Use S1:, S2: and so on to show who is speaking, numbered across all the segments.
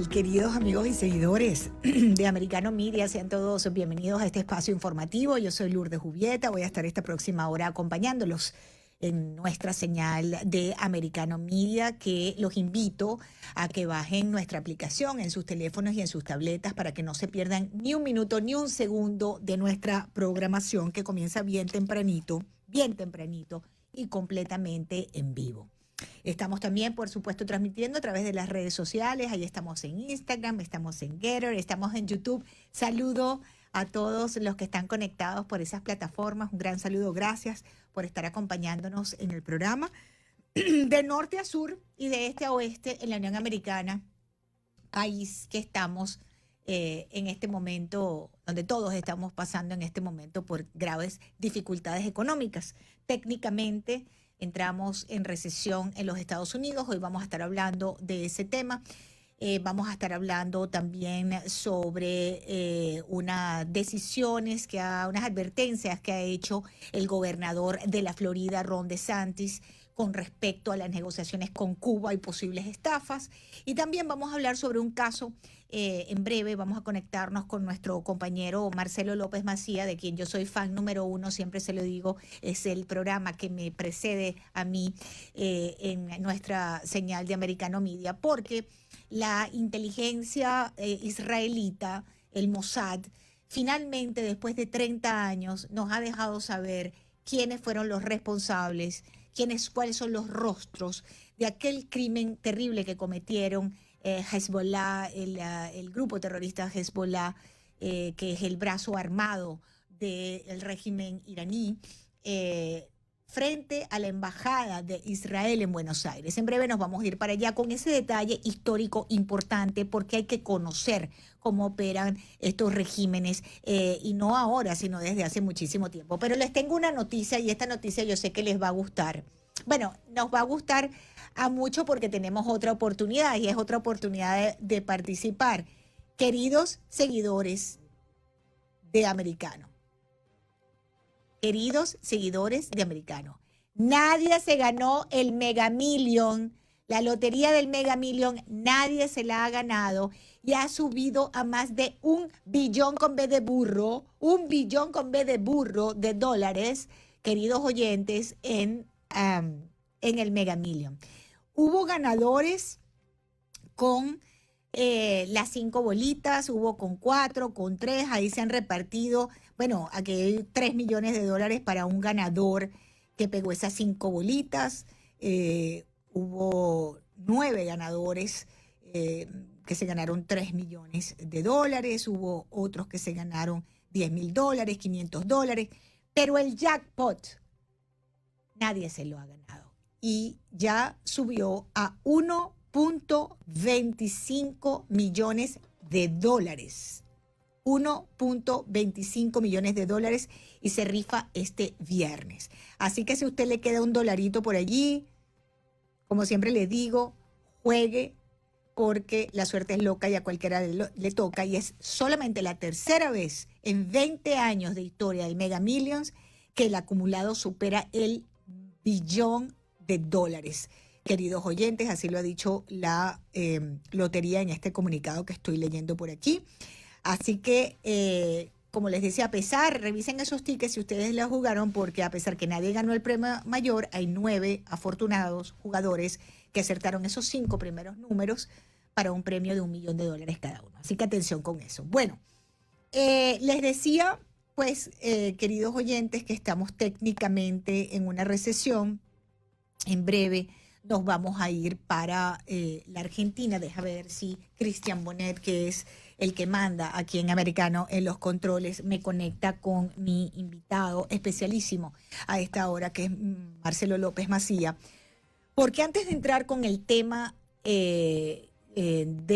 S1: tal, queridos amigos y seguidores de Americano Media? Sean todos bienvenidos a este espacio informativo. Yo soy Lourdes Jubieta, voy a estar esta próxima hora acompañándolos en nuestra señal de Americano Media, que los invito a que bajen nuestra aplicación en sus teléfonos y en sus tabletas para que no se pierdan ni un minuto ni un segundo de nuestra programación, que comienza bien tempranito y completamente en vivo. Estamos también, por supuesto, transmitiendo a través de las redes sociales. Ahí estamos en Instagram, estamos en Getter, estamos en YouTube. Saludo a todos los que están conectados por esas plataformas. Un gran saludo, gracias por estar acompañándonos en el programa. De norte a sur y de este a oeste en la Unión Americana, país que estamos en este momento, donde todos estamos pasando en este momento por graves dificultades económicas. Técnicamente, entramos en recesión en los Estados Unidos. Hoy vamos a estar hablando de ese tema. Vamos a estar hablando también sobre unas decisiones, unas advertencias que ha hecho el gobernador de la Florida, Ron DeSantis, con respecto a las negociaciones con Cuba y posibles estafas. Y también vamos a hablar sobre un caso. En breve vamos a conectarnos con nuestro compañero Marcelo López Macía, de quien yo soy fan número uno, siempre se lo digo, es el programa que me precede a mí en nuestra señal de Americano Media, porque la inteligencia israelita, el Mossad, finalmente después de 30 años nos ha dejado saber quiénes fueron los responsables, cuáles son los rostros de aquel crimen terrible que cometieron Hezbollah, el grupo terrorista Hezbollah, que es el brazo armado del régimen iraní, frente a la embajada de Israel en Buenos Aires. En breve nos vamos a ir para allá con ese detalle histórico importante, porque hay que conocer cómo operan estos regímenes, y no ahora, sino desde hace muchísimo tiempo. Pero les tengo una noticia, y esta noticia yo sé que les va a gustar. Bueno, nos va a gustar a mucho porque tenemos otra oportunidad, y es otra oportunidad de participar. Queridos seguidores de Americano, nadie se ganó el Mega Million, la lotería del Mega Million, nadie se la ha ganado, y ha subido a más de 1 billón con B de burro, 1 billón con B de burro de dólares, queridos oyentes, en el Mega Million. Hubo ganadores con las 5 bolitas, hubo con 4, con 3, ahí se han repartido, bueno, aquí hay 3 millones de dólares para un ganador que pegó esas 5 bolitas. Hubo 9 ganadores que se ganaron 3 millones de dólares, hubo otros que se ganaron $10,000, $500, pero el jackpot nadie se lo ha ganado y ya subió a 1.25 millones de dólares. 1.25 millones de dólares, y se rifa este viernes. Así que si a usted le queda un dolarito por allí, como siempre le digo, juegue, porque la suerte es loca y a cualquiera le toca, y es solamente la tercera vez en 20 años de historia del Mega Millions que el acumulado supera el billón de dólares. Queridos oyentes, así lo ha dicho la lotería en este comunicado que estoy leyendo por aquí. Así que, como les decía, revisen esos tickets si ustedes la jugaron, porque a pesar que nadie ganó el premio mayor, hay 9 afortunados jugadores que acertaron esos 5 primeros números para un premio de $1 millón cada uno. Así que atención con eso. Bueno, les decía, pues, queridos oyentes, que estamos técnicamente en una recesión. En breve nos vamos a ir para la Argentina. Deja ver si Cristian Bonet, que es el que manda aquí en Americano en los controles, me conecta con mi invitado especialísimo a esta hora, que es Marcelo López Macía. Porque antes de entrar con el tema de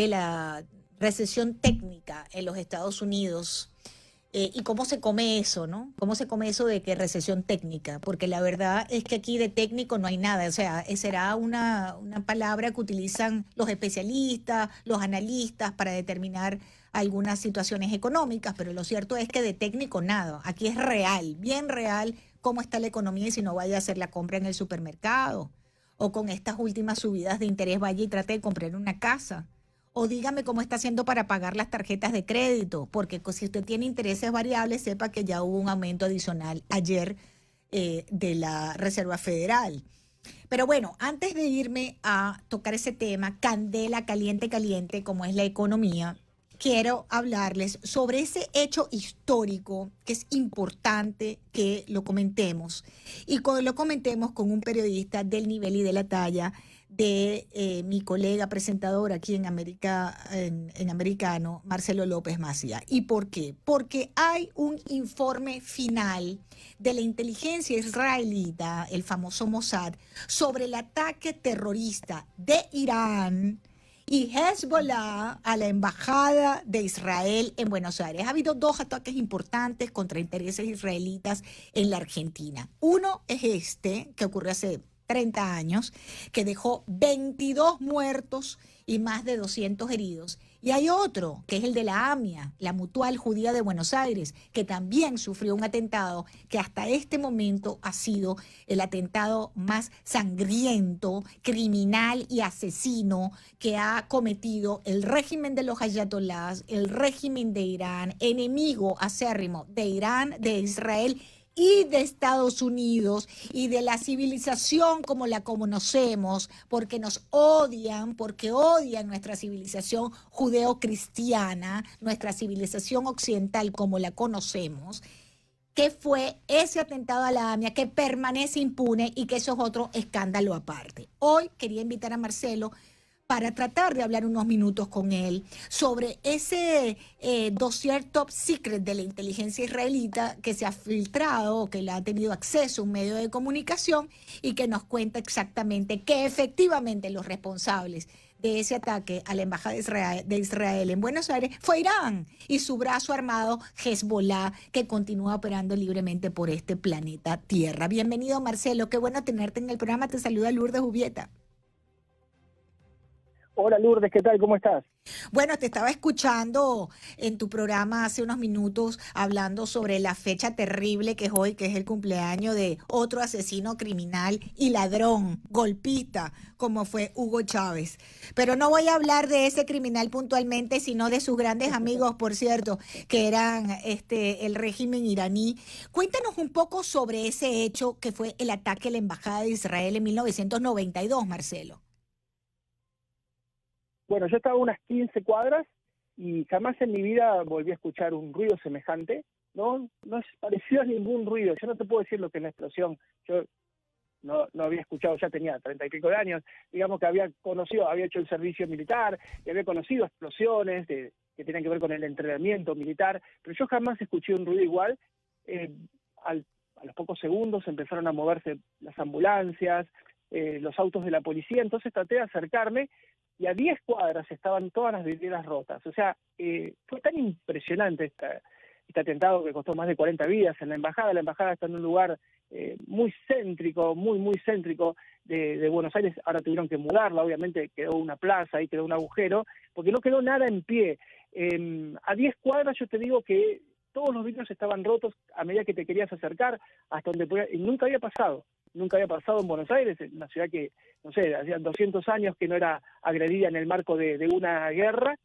S1: la recesión técnica en los Estados Unidos, y cómo se come eso, ¿no? ¿Cómo se come eso de que recesión técnica? Porque la verdad es que aquí de técnico no hay nada. O sea, será una palabra que utilizan los especialistas, los analistas para determinar algunas situaciones económicas, pero lo cierto es que de técnico nada. Aquí es real, bien real, cómo está la economía, y si no vaya a hacer la compra en el supermercado, o con estas últimas subidas de interés vaya y trate de comprar una casa, O dígame cómo está haciendo para pagar las tarjetas de crédito, porque si usted tiene intereses variables, sepa que ya hubo un aumento adicional ayer de la Reserva Federal. Pero bueno, antes de irme a tocar ese tema, candela caliente, caliente, como es la economía, quiero hablarles sobre ese hecho histórico que es importante que lo comentemos y lo comentemos con un periodista del nivel y de la talla de mi colega presentador aquí en América, en Americano, Marcelo López Macía. ¿Y por qué? Porque hay un informe final de la inteligencia israelita, el famoso Mossad, sobre el ataque terrorista de Irán y Hezbollah a la embajada de Israel en Buenos Aires. Ha habido dos ataques importantes contra intereses israelitas en la Argentina. Uno es este, que ocurrió hace 30 años, que dejó 22 muertos y más de 200 heridos. Y hay otro, que es el de la AMIA, la Mutual Judía de Buenos Aires, que también sufrió un atentado que hasta este momento ha sido el atentado más sangriento, criminal y asesino que ha cometido el régimen de los ayatolás, el régimen de Irán, enemigo acérrimo de Irán, de Israel y de Estados Unidos y de la civilización como la conocemos, porque nos odian, porque odian nuestra civilización judeocristiana, nuestra civilización occidental como la conocemos, que fue ese atentado a la AMIA que permanece impune y que eso es otro escándalo aparte. Hoy quería invitar a Marcelo para tratar de hablar unos minutos con él sobre ese dossier top secret de la inteligencia israelita que se ha filtrado, que le ha tenido acceso a un medio de comunicación y que nos cuenta exactamente que efectivamente los responsables de ese ataque a la embajada de Israel en Buenos Aires fue Irán y su brazo armado Hezbollah, que continúa operando libremente por este planeta Tierra. Bienvenido, Marcelo, qué bueno tenerte en el programa. Te saluda Lourdes Jubieta.
S2: Hola Lourdes, ¿qué tal? ¿Cómo estás?
S1: Bueno, te estaba escuchando en tu programa hace unos minutos hablando sobre la fecha terrible que es hoy, que es el cumpleaños de otro asesino criminal y ladrón, golpista, como fue Hugo Chávez. Pero no voy a hablar de ese criminal puntualmente, sino de sus grandes amigos, por cierto, que eran el régimen iraní. Cuéntanos un poco sobre ese hecho que fue el ataque a la embajada de Israel en 1992, Marcelo.
S2: Bueno, yo estaba a unas 15 cuadras y jamás en mi vida volví a escuchar un ruido semejante. No es parecido a ningún ruido. Yo no te puedo decir lo que es la explosión. Yo no había escuchado, ya tenía 30 y pico de años. Digamos que había hecho el servicio militar y había conocido explosiones que tenían que ver con el entrenamiento militar, pero yo jamás escuché un ruido igual. A los pocos segundos empezaron a moverse las ambulancias, los autos de la policía, entonces traté de acercarme y a 10 cuadras estaban todas las vidrieras rotas. O sea, fue tan impresionante este atentado que costó más de 40 vidas en la embajada. La embajada está en un lugar muy céntrico, muy céntrico de Buenos Aires. Ahora tuvieron que mudarla, obviamente quedó una plaza, ahí quedó un agujero, porque no quedó nada en pie. A 10 cuadras yo te digo que todos los vidrios estaban rotos a medida que te querías acercar hasta donde podías, y nunca había pasado en Buenos Aires, una ciudad que, no sé, hacía 200 años que no era agredida en el marco de una guerra.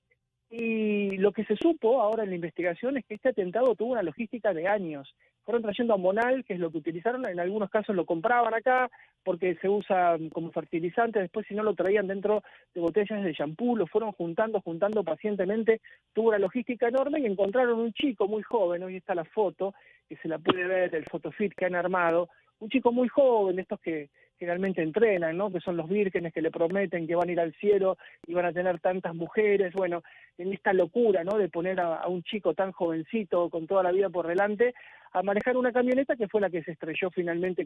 S2: Y lo que se supo ahora en la investigación es que este atentado tuvo una logística de años. Fueron trayendo amonal, que es lo que utilizaron, en algunos casos lo compraban acá porque se usa como fertilizante, después si no lo traían dentro de botellas de shampoo, lo fueron juntando pacientemente, tuvo una logística enorme y encontraron un chico muy joven, hoy está la foto, que se la puede ver, el photofit que han armado, un chico muy joven, estos que generalmente entrenan, ¿no? Que son los vírgenes que le prometen que van a ir al cielo y van a tener tantas mujeres. Bueno, en esta locura, ¿no? De poner a un chico tan jovencito, con toda la vida por delante, a manejar una camioneta que fue la que se estrelló finalmente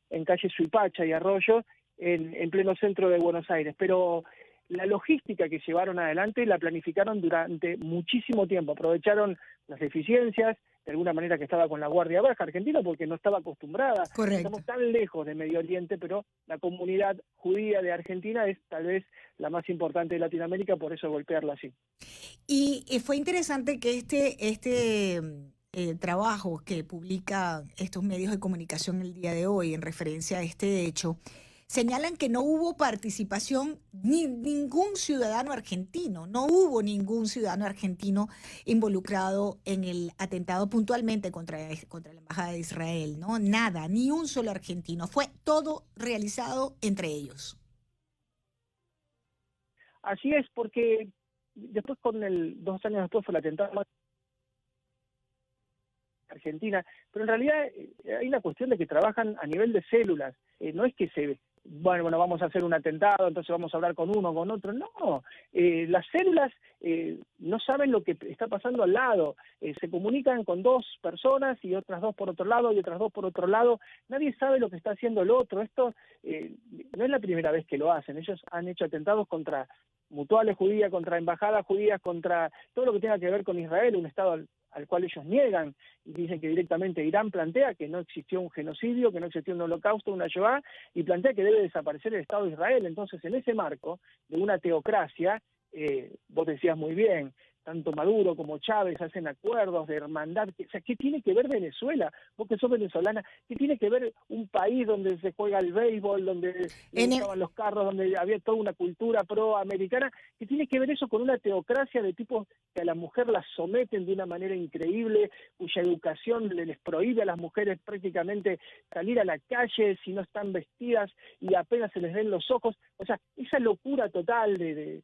S2: en calle Suipacha y Arroyo, en pleno centro de Buenos Aires. Pero la logística que llevaron adelante la planificaron durante muchísimo tiempo, aprovecharon las eficiencias, de alguna manera que estaba con la Guardia Baja Argentina, porque no estaba acostumbrada.
S1: Correcto.
S2: Estamos tan lejos de Medio Oriente, pero la comunidad judía de Argentina es tal vez la más importante de Latinoamérica, por eso golpearla así.
S1: Y fue interesante que este trabajo que publica estos medios de comunicación el día de hoy en referencia a este hecho señalan que no hubo participación ningún ciudadano argentino, no hubo ningún ciudadano argentino involucrado en el atentado puntualmente contra la Embajada de Israel, ¿no? Nada, ni un solo argentino. Fue todo realizado entre ellos.
S2: Así es, porque después 2 años después fue el atentado Argentina, pero en realidad hay una cuestión de que trabajan a nivel de células, no es que bueno, vamos a hacer un atentado, entonces vamos a hablar con uno o con otro, no, las células no saben lo que está pasando al lado, se comunican con 2 personas y otras 2 por otro lado y otras 2 por otro lado, nadie sabe lo que está haciendo el otro, esto no es la primera vez que lo hacen, ellos han hecho atentados contra mutuales judías, contra embajadas judías, contra todo lo que tenga que ver con Israel, un Estado al cual ellos niegan y dicen que directamente Irán plantea que no existió un genocidio, que no existió un holocausto, una Shoah, y plantea que debe desaparecer el Estado de Israel. Entonces, en ese marco de una teocracia, vos decías muy bien, tanto Maduro como Chávez hacen acuerdos de hermandad. O sea, ¿qué tiene que ver Venezuela? Vos que sos venezolana, ¿qué tiene que ver un país donde se juega el béisbol, donde estaban los carros, donde había toda una cultura proamericana? ¿Qué tiene que ver eso con una teocracia de tipos que a la mujer las someten de una manera increíble, cuya educación les prohíbe a las mujeres prácticamente salir a la calle si no están vestidas y apenas se les ven los ojos? O sea, esa locura total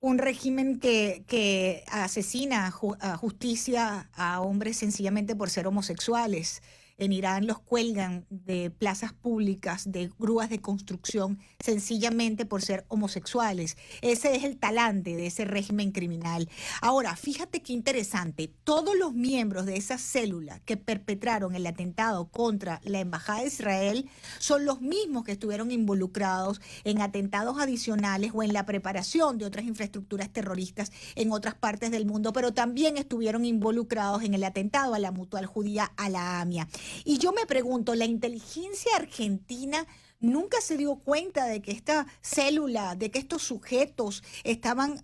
S1: un régimen que asesina a justicia a hombres sencillamente por ser homosexuales. En Irán los cuelgan de plazas públicas, de grúas de construcción, sencillamente por ser homosexuales. Ese es el talante de ese régimen criminal. Ahora, fíjate qué interesante. Todos los miembros de esa célula que perpetraron el atentado contra la Embajada de Israel son los mismos que estuvieron involucrados en atentados adicionales o en la preparación de otras infraestructuras terroristas en otras partes del mundo, pero también estuvieron involucrados en el atentado a la Mutual Judía, a la AMIA. Y yo me pregunto, ¿la inteligencia argentina nunca se dio cuenta de que esta célula, de que estos sujetos estaban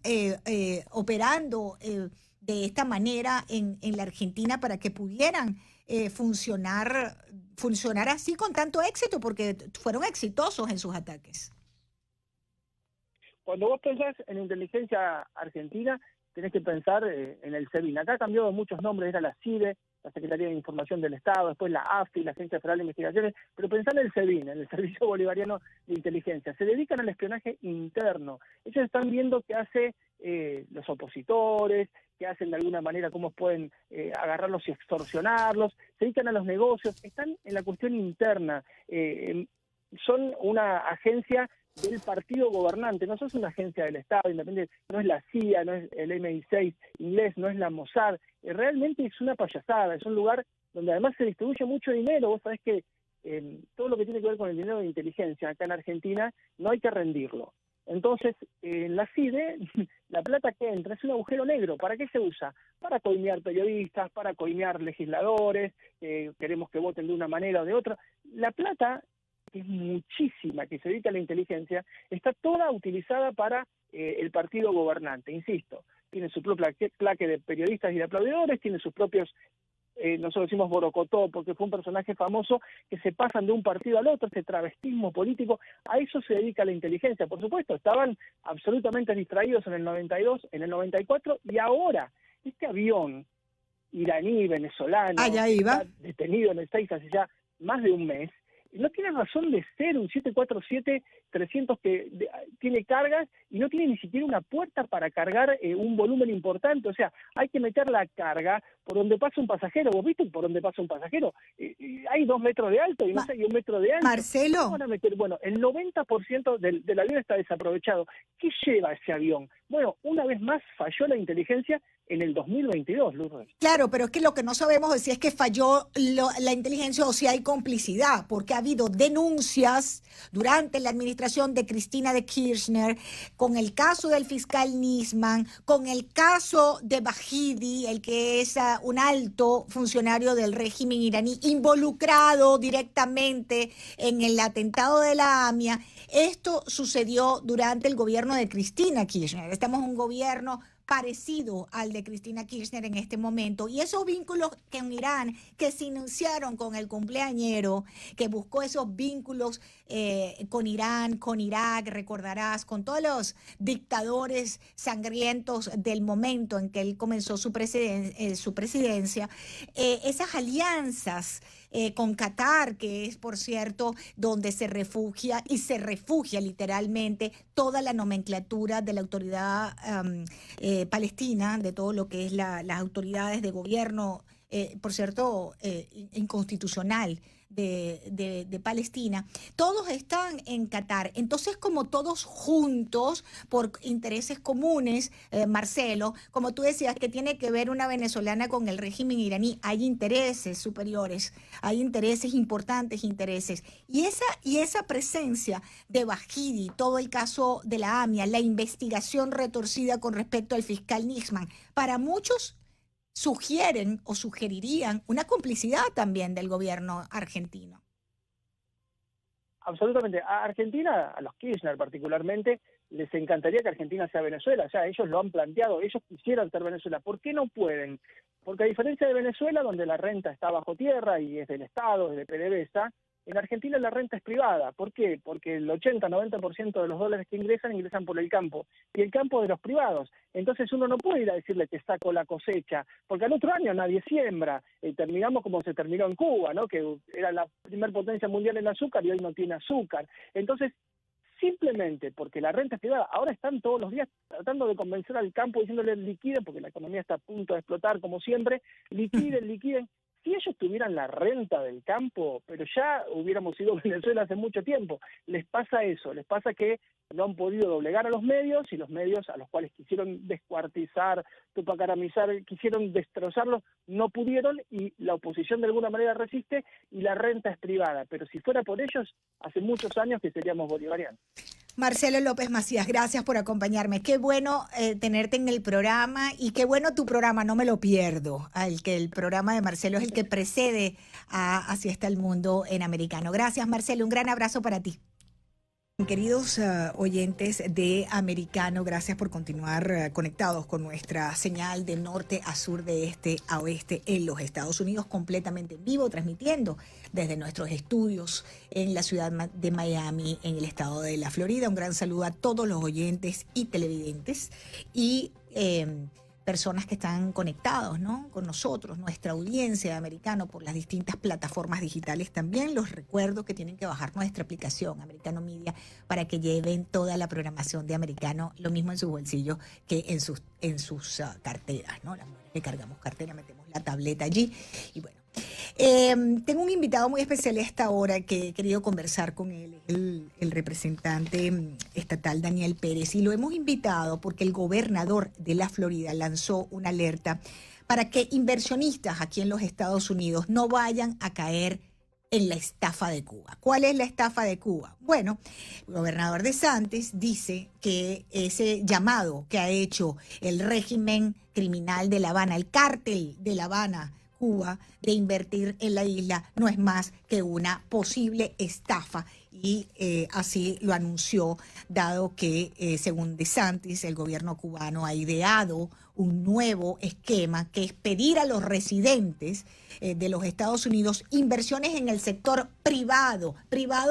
S1: operando de esta manera en la Argentina para que pudieran funcionar así con tanto éxito? Porque fueron exitosos en sus ataques.
S2: Cuando vos pensás en inteligencia argentina, tenés que pensar en el SEBIN. Acá ha cambiado muchos nombres, era la CIDE, la Secretaría de Información del Estado, después la AFI, la Agencia Federal de Investigaciones, pero pensá en el SEBIN, en el Servicio Bolivariano de Inteligencia. Se dedican al espionaje interno. Ellos están viendo qué hace los opositores, qué hacen de alguna manera, cómo pueden agarrarlos y extorsionarlos, se dedican a los negocios, están en la cuestión interna. Son una agencia del partido gobernante, no sos una agencia del Estado independiente, no es la CIA, no es el MI6 inglés, no es la Mossad, realmente es una payasada, es un lugar donde además se distribuye mucho dinero. Vos sabés que todo lo que tiene que ver con el dinero de inteligencia acá en Argentina no hay que rendirlo. Entonces, en la CIDE, la plata que entra es un agujero negro. ¿Para qué se usa? Para coimear periodistas, para coimear legisladores, queremos que voten de una manera o de otra. La plata, que es muchísima, que se dedica a la inteligencia, está toda utilizada para el partido gobernante, insisto. Tiene su propia claque de periodistas y de aplaudidores, tiene sus propios, nosotros decimos Borocotó, porque fue un personaje famoso, que se pasan de un partido al otro, este travestismo político, a eso se dedica la inteligencia. Por supuesto, estaban absolutamente distraídos en el 92, en el 94, y ahora, este avión iraní, venezolano, está detenido en el 6 hace ya más de un mes, no tiene razón de ser un 747-300 que tiene cargas y no tiene ni siquiera una puerta para cargar un volumen importante. O sea, hay que meter la carga por donde pasa un pasajero. ¿Vos viste por donde pasa un pasajero? Hay 2 metros de alto y no sé, hay 1 metro de ancho.
S1: Marcelo.
S2: Bueno, el 90% del avión está desaprovechado. ¿Qué lleva ese avión? Bueno, una vez más falló la inteligencia en el 2022, Lourdes.
S1: Claro, pero es que lo que no sabemos es si es que falló la inteligencia o si hay complicidad, porque ha habido denuncias durante la administración de Cristina de Kirchner, con el caso del fiscal Nisman, con el caso de Bahidi, el que es un alto funcionario del régimen iraní, involucrado directamente en el atentado de la AMIA. Esto sucedió durante el gobierno de Cristina Kirchner. Estamos en un gobierno parecido al de Cristina Kirchner en este momento. Y esos vínculos con Irán que se iniciaron con el cumpleañero, que buscó esos vínculos con Irán, con Irak, recordarás, con todos los dictadores sangrientos del momento en que él comenzó su presidencia, esas alianzas con Qatar, que es, por cierto, donde se refugia literalmente toda la nomenclatura de la autoridad palestina, de todo lo que es las autoridades de gobierno, por cierto, inconstitucional de Palestina. Todos están en Qatar. Entonces, como todos juntos, por intereses comunes, Marcelo, como tú decías, que tiene que ver una venezolana con el régimen iraní, hay intereses superiores, hay intereses importantes, intereses. Y esa presencia de Bahidi, todo el caso de la AMIA, la investigación retorcida con respecto al fiscal Nisman, para muchos sugieren o sugerirían una complicidad también del gobierno argentino.
S2: Absolutamente. A Argentina, a los Kirchner particularmente, les encantaría que Argentina sea Venezuela. O sea, ellos lo han planteado, ellos quisieran ser Venezuela. ¿Por qué no pueden? Porque a diferencia de Venezuela, donde la renta está bajo tierra y es del Estado, es de PDVSA, en Argentina la renta es privada. ¿Por qué? Porque el 80-90% de los dólares que ingresan por el campo. Y el campo de los privados. Entonces uno no puede ir a decirle que saco la cosecha, porque al otro año nadie siembra. Terminamos como se terminó en Cuba, ¿no? Que era la primer potencia mundial en azúcar y hoy no tiene azúcar. Entonces, simplemente porque la renta es privada, ahora están todos los días tratando de convencer al campo, diciéndole liquiden, porque la economía está a punto de explotar como siempre, liquiden. Si ellos tuvieran la renta del campo, pero ya hubiéramos ido a Venezuela hace mucho tiempo. Les pasa eso, les pasa que no han podido doblegar a los medios, y los medios a los cuales quisieron descuartizar, tupacaramizar, quisieron destrozarlos, no pudieron, y la oposición de alguna manera resiste, y la renta es privada. Pero si fuera por ellos, hace muchos años que seríamos bolivarianos.
S1: Marcelo López Macías, gracias por acompañarme. Qué bueno tenerte en el programa, y qué bueno tu programa, no me lo pierdo. El programa de Marcelo es el que precede a Así está el mundo en americano. Gracias, Marcelo, un gran abrazo para ti. Queridos oyentes de Americano, gracias por continuar conectados con nuestra señal de norte a sur, de este a oeste en los Estados Unidos, completamente en vivo, transmitiendo desde nuestros estudios en la ciudad de Miami, en el estado de la Florida. Un gran saludo a todos los oyentes y televidentes y personas que están conectados, ¿no?, con nosotros, nuestra audiencia de Americano por las distintas plataformas digitales. También los recuerdo que tienen que bajar nuestra aplicación Americano Media para que lleven toda la programación de Americano, lo mismo en sus bolsillos que en sus carteras, ¿no? Las mujeres que cargamos cartera, metemos la tableta allí y bueno. Tengo un invitado muy especial a esta hora que he querido conversar con él, el representante estatal Daniel Pérez, y lo hemos invitado porque el gobernador de la Florida lanzó una alerta para que inversionistas aquí en los Estados Unidos no vayan a caer en la estafa de Cuba. ¿Cuál es la estafa de Cuba? Bueno, el gobernador DeSantis dice que ese llamado que ha hecho el régimen criminal de La Habana, el cártel de La Habana, Cuba, de invertir en la isla, no es más que una posible estafa, y así lo anunció, dado que según DeSantis el gobierno cubano ha ideado un nuevo esquema que es pedir a los residentes de los Estados Unidos inversiones en el sector privado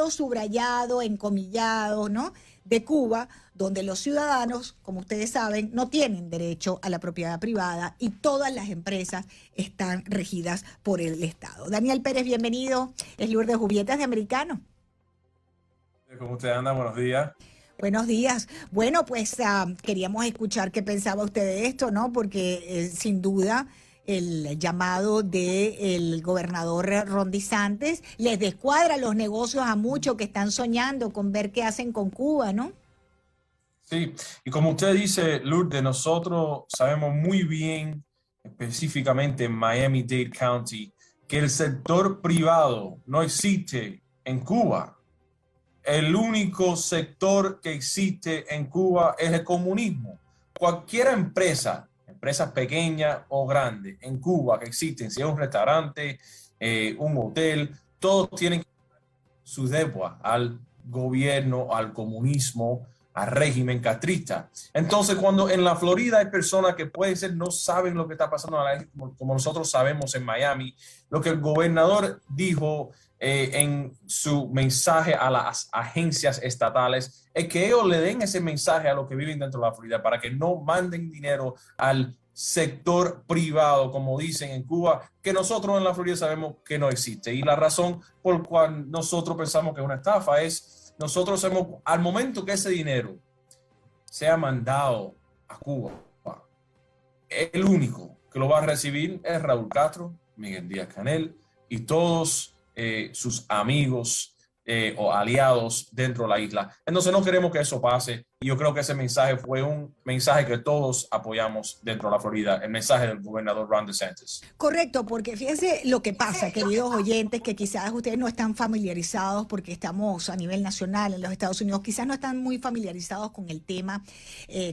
S1: subrayado, encomillado, ¿no?, de Cuba, donde los ciudadanos, como ustedes saben, no tienen derecho a la propiedad privada y todas las empresas están regidas por el Estado. Daniel Pérez, bienvenido. Es Lourdes Jubietas de Americano.
S3: ¿Cómo usted anda? Buenos días.
S1: Buenos días. Bueno, pues queríamos escuchar qué pensaba usted de esto, ¿no? Porque sin duda el llamado del gobernador Ron DeSantis les descuadra los negocios a muchos que están soñando con ver qué hacen con Cuba, ¿no?
S3: Sí, y como usted dice, Lourdes, nosotros sabemos muy bien, específicamente en Miami-Dade County, que el sector privado no existe en Cuba. El único sector que existe en Cuba es el comunismo. Cualquier empresas pequeñas o grandes en Cuba que existen, si es un restaurante, un hotel, todos tienen sus deudas al gobierno, al comunismo, al régimen castrista. Entonces, cuando en la Florida hay personas que pueden ser no saben lo que está pasando como nosotros sabemos en Miami, lo que el gobernador dijo en su mensaje a las agencias estatales es que ellos le den ese mensaje a los que viven dentro de la Florida para que no manden dinero al sector privado, como dicen en Cuba, que nosotros en la Florida sabemos que no existe. Y la razón por la cual nosotros pensamos que es una estafa es nosotros hemos, al momento que ese dinero sea mandado a Cuba, el único que lo va a recibir es Raúl Castro, Miguel Díaz-Canel y todos sus amigos o aliados dentro de la isla. Entonces no queremos que eso pase. Y yo creo que ese mensaje fue un mensaje que todos apoyamos dentro de la Florida, el mensaje del gobernador Ron DeSantis.
S1: Correcto, porque fíjense lo que pasa, queridos oyentes, que quizás ustedes no están familiarizados porque estamos a nivel nacional en los Estados Unidos, quizás no están muy familiarizados con el tema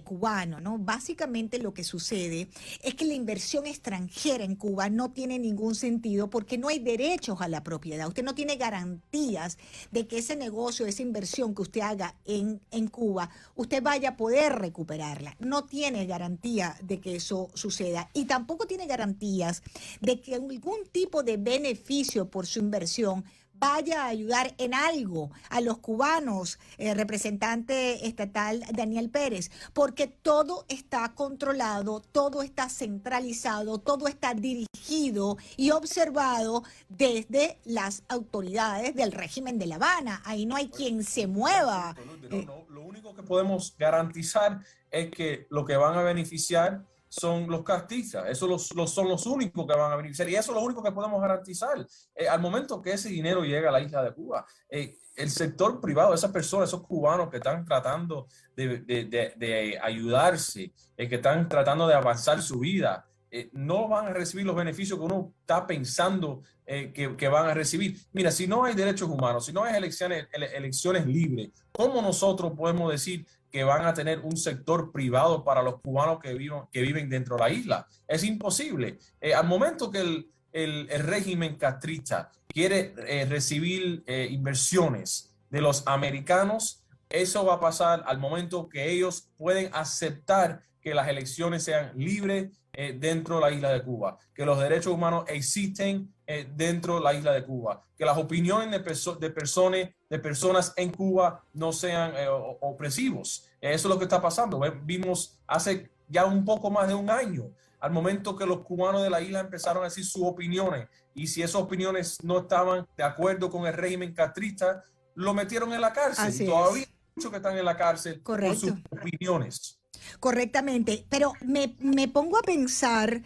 S1: cubano, ¿no? Básicamente lo que sucede es que la inversión extranjera en Cuba no tiene ningún sentido porque no hay derechos a la propiedad. Usted no tiene garantías de que ese negocio, esa inversión que usted haga en Cuba, usted vaya a poder recuperarla. No tiene garantía de que eso suceda y tampoco tiene garantías de que algún tipo de beneficio por su inversión vaya a ayudar en algo a los cubanos, representante estatal Daniel Pérez, porque todo está controlado, todo está centralizado, todo está dirigido y observado desde las autoridades del régimen de La Habana. Ahí no hay quien se mueva.
S3: Lo único que podemos garantizar es que lo que van a beneficiar son los castristas, esos son los únicos que van a beneficiar y eso es lo único que podemos garantizar. Al momento que ese dinero llega a la isla de Cuba, el sector privado, esas personas, esos cubanos que están tratando de ayudarse, que están tratando de avanzar su vida, no van a recibir los beneficios que uno está pensando que van a recibir. Mira, si no hay derechos humanos, si no hay elecciones libres, ¿cómo nosotros podemos decir que van a tener un sector privado para los cubanos que viven dentro de la isla? Es imposible. Al momento que el régimen castrista quiere recibir inversiones de los americanos, eso va a pasar al momento que ellos pueden aceptar que las elecciones sean libres dentro de la isla de Cuba, que los derechos humanos existen dentro de la isla de Cuba, que las opiniones de personas en Cuba no sean opresivos. Eso es lo que está pasando. Vimos hace ya un poco más de un año, al momento que los cubanos de la isla empezaron a decir sus opiniones, y si esas opiniones no estaban de acuerdo con el régimen castrista, lo metieron en la cárcel.
S1: Así
S3: y todavía
S1: es.
S3: hay muchos que están en la cárcel por sus opiniones.
S1: Correctamente, pero me pongo a pensar,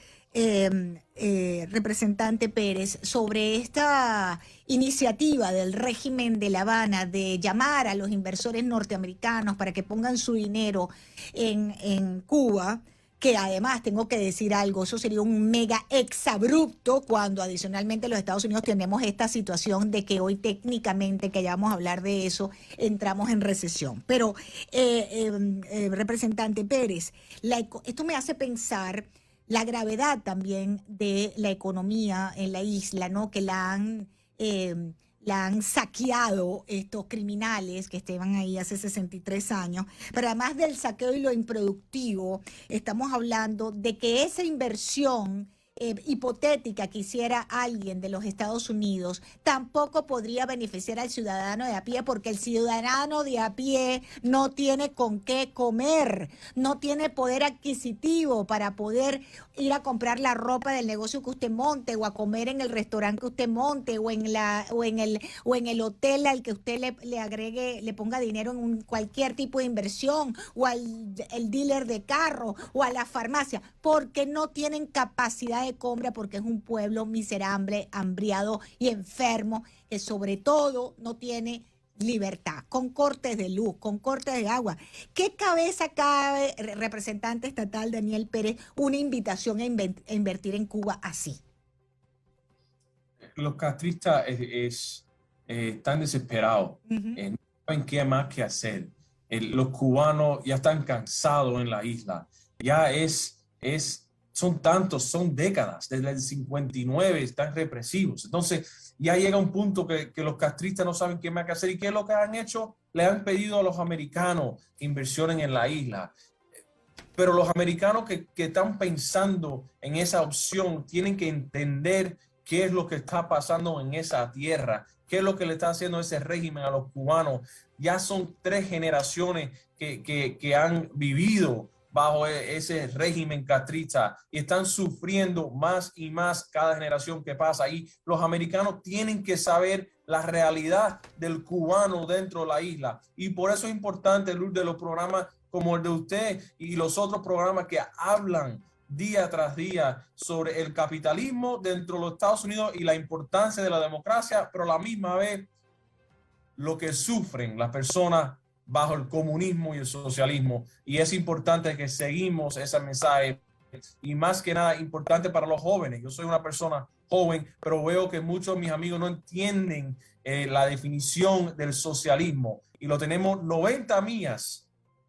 S1: representante Pérez, sobre esta iniciativa del régimen de La Habana de llamar a los inversores norteamericanos para que pongan su dinero en Cuba, que además tengo que decir algo, eso sería un mega exabrupto cuando adicionalmente los Estados Unidos tenemos esta situación de que hoy técnicamente, que ya vamos a hablar de eso, entramos en recesión. Pero, representante Pérez, esto me hace pensar la gravedad también de la economía en la isla, ¿no? Que la han saqueado estos criminales que estaban ahí hace 63 años, pero además del saqueo y lo improductivo, estamos hablando de que esa inversión hipotética que hiciera alguien de los Estados Unidos tampoco podría beneficiar al ciudadano de a pie, porque el ciudadano de a pie no tiene con qué comer, no tiene poder adquisitivo para poder ir a comprar la ropa del negocio que usted monte, o a comer en el restaurante que usted monte, o en el hotel al que usted le agregue, le ponga dinero en cualquier tipo de inversión, o al el dealer de carro, o a la farmacia, porque no tienen capacidad de compra, porque es un pueblo miserable, hambriado y enfermo, que sobre todo no tiene libertad, con cortes de luz, con cortes de agua. ¿Qué cabeza cabe, representante estatal Daniel Pérez, una invitación a invertir en Cuba así?
S3: Los castristas están desesperados, no saben qué más que hacer. Los cubanos ya están cansados en la isla, ya son décadas, desde el 59 están represivos. Entonces ya llega un punto que los castristas no saben qué más que hacer. ¿Y qué es lo que han hecho? le han pedido a los americanos que inversionen en la isla. Pero los americanos que están pensando en esa opción tienen que entender qué es lo que está pasando en esa tierra, qué es lo que le está haciendo ese régimen a los cubanos. Ya son 3 generaciones que han vivido bajo ese régimen castrista y están sufriendo más y más cada generación que pasa. Y los americanos tienen que saber la realidad del cubano dentro de la isla. Y por eso es importante, Luz, de los programas como el de usted y los otros programas que hablan día tras día sobre el capitalismo dentro de los Estados Unidos y la importancia de la democracia, pero a la misma vez lo que sufren las personas bajo el comunismo y el socialismo. Y es importante que seguimos ese mensaje y más que nada importante para los jóvenes. Yo soy una persona joven, pero veo que muchos de mis amigos no entienden la definición del socialismo y lo tenemos 90 millas